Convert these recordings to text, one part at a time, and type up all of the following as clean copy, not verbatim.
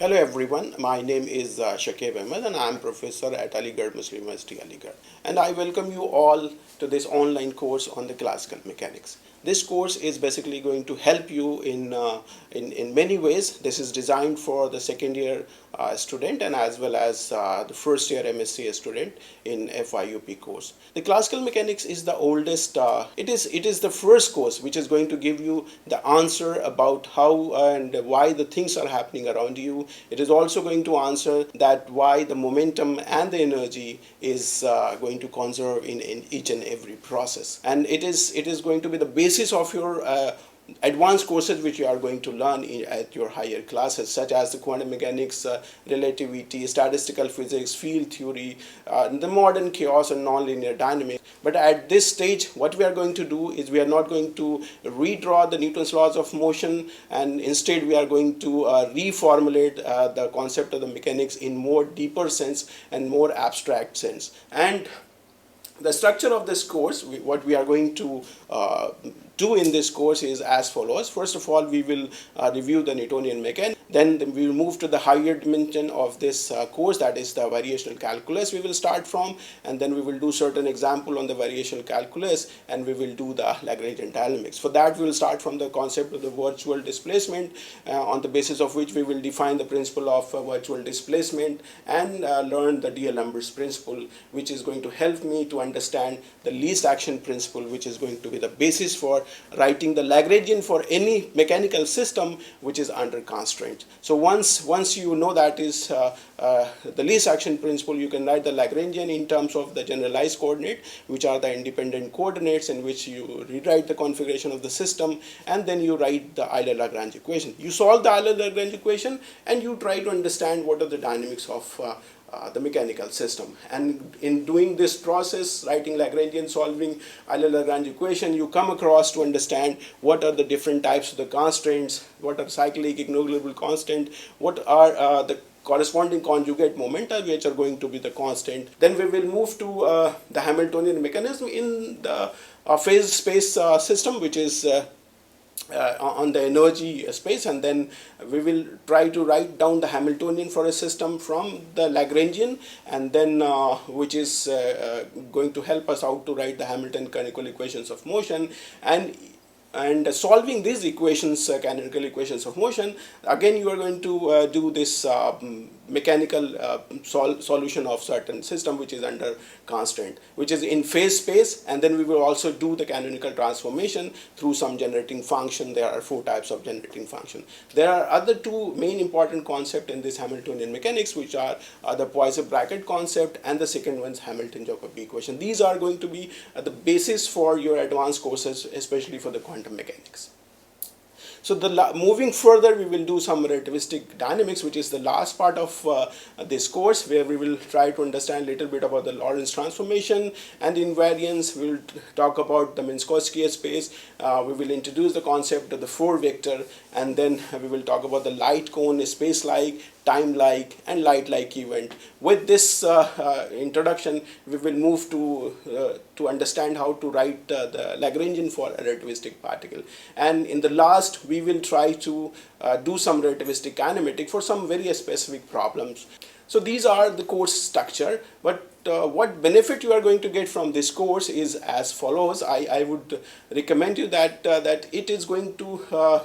Hello everyone, my name is Shakeb Ahmad and I am professor at Aligarh Muslim University, Aligarh. And I welcome you all to this online course on the classical mechanics. This course is basically going to help you in many ways. This is designed for the second year student and as well as the first year MSc student in FIUP course. The classical mechanics is the oldest, it is the first course which is going to give you the answer about how and why the things are happening around you. It is also going to answer that why the momentum and the energy is going to conserve in each and every process. And it is going to be the basis of your advanced courses which you are going to learn at your higher classes, such as the quantum mechanics, relativity, statistical physics, field theory, the modern chaos and nonlinear dynamics. But at this stage, what we are going to do is we are not going to redraw the Newton's laws of motion, and instead we are going to reformulate the concept of the mechanics in more deeper sense and more abstract sense. And the structure of this course, what we are going to do in this course is as follows. First of all, we will review the Newtonian mechanics. Then we will move to the higher dimension of this course, that is the variational calculus we will start from, and then we will do certain example on the variational calculus, and we will do the Lagrangian dynamics. For that, we will start from the concept of the virtual displacement, on the basis of which we will define the principle of virtual displacement and learn the D'Alembert's principle, which is going to help me to understand the least action principle, which is going to be the basis for writing the Lagrangian for any mechanical system which is under constraint. So once you know that is the least action principle, you can write the Lagrangian in terms of the generalized coordinate, which are the independent coordinates in which you rewrite the configuration of the system, and then you write the Euler-Lagrange equation. You solve the Euler-Lagrange equation and you try to understand what are the dynamics of the mechanical system. And in doing this process, writing Lagrangian, solving Euler-Lagrange equation, you come across to understand what are the different types of the constraints, what are cyclic ignorable constant, what are the corresponding conjugate momenta which are going to be the constant. Then we will move to the Hamiltonian mechanism in the phase space system, which is on the energy space, and then we will try to write down the Hamiltonian for a system from the Lagrangian, and then which is going to help us out to write the Hamilton canonical equations of motion. And solving these equations, canonical equations of motion, again you are going to do this mechanical solution of certain system which is under constraint, which is in phase space, and then we will also do the canonical transformation through some generating function. There are 4 types of generating function. There are other 2 main important concepts in this Hamiltonian mechanics, which are the Poisson bracket concept, and the second one is Hamilton-Jacobi equation. These are going to be the basis for your advanced courses, especially for the quantum mechanics. So moving further, we will do some relativistic dynamics, which is the last part of this course, where we will try to understand a little bit about the Lorentz transformation and invariance. We will talk about the Minkowski space. We will introduce the concept of the 4 vector, and then we will talk about the light cone space-like, time-like, and light-like event. With this introduction, we will move to understand how to write the Lagrangian for a relativistic particle. And in the last, we will try to do some relativistic kinematic for some very specific problems. So these are the course structure, but what benefit you are going to get from this course is as follows. I would recommend you that it is going to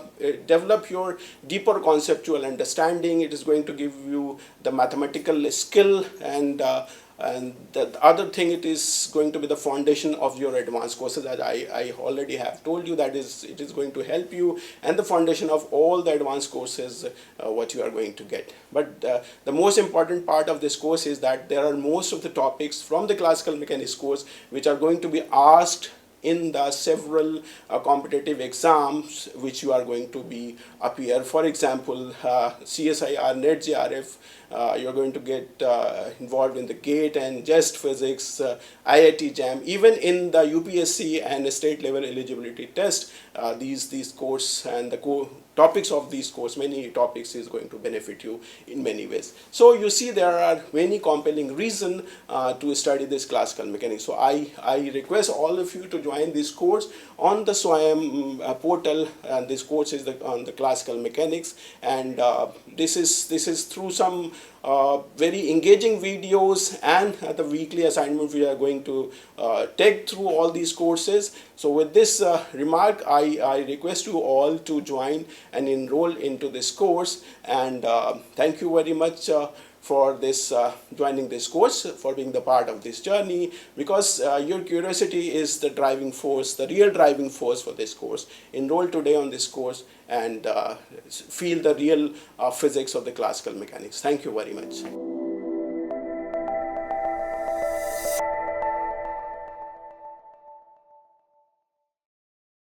develop your deeper conceptual understanding. It is going to give you the mathematical skill, and the other thing, it is going to be the foundation of your advanced courses, as I already have told you, that is, it is going to help you, and the foundation of all the advanced courses what you are going to get. But the most important part of this course is that there are most of the topics from the classical mechanics course which are going to be asked in the several competitive exams which you are going to be appear. For example, CSIR, NET JRF, you're going to get involved in the GATE and JEST physics, IIT JAM, even in the UPSC and state level eligibility test. These course and the topics of these course, many topics is going to benefit you in many ways. So you see there are many compelling reasons to study this classical mechanics. So I request all of you to join this course on the SWAYAM portal, and this course is on the classical mechanics, and this is through some very engaging videos and the weekly assignment we are going to take through all these courses. So with this remark, I request you all to join and enroll into this course, and thank you very much for this joining this course, for being the part of this journey, because your curiosity is the driving force, the real driving force for this course. Enroll today on this course and feel the real physics of the classical mechanics. Thank you very much.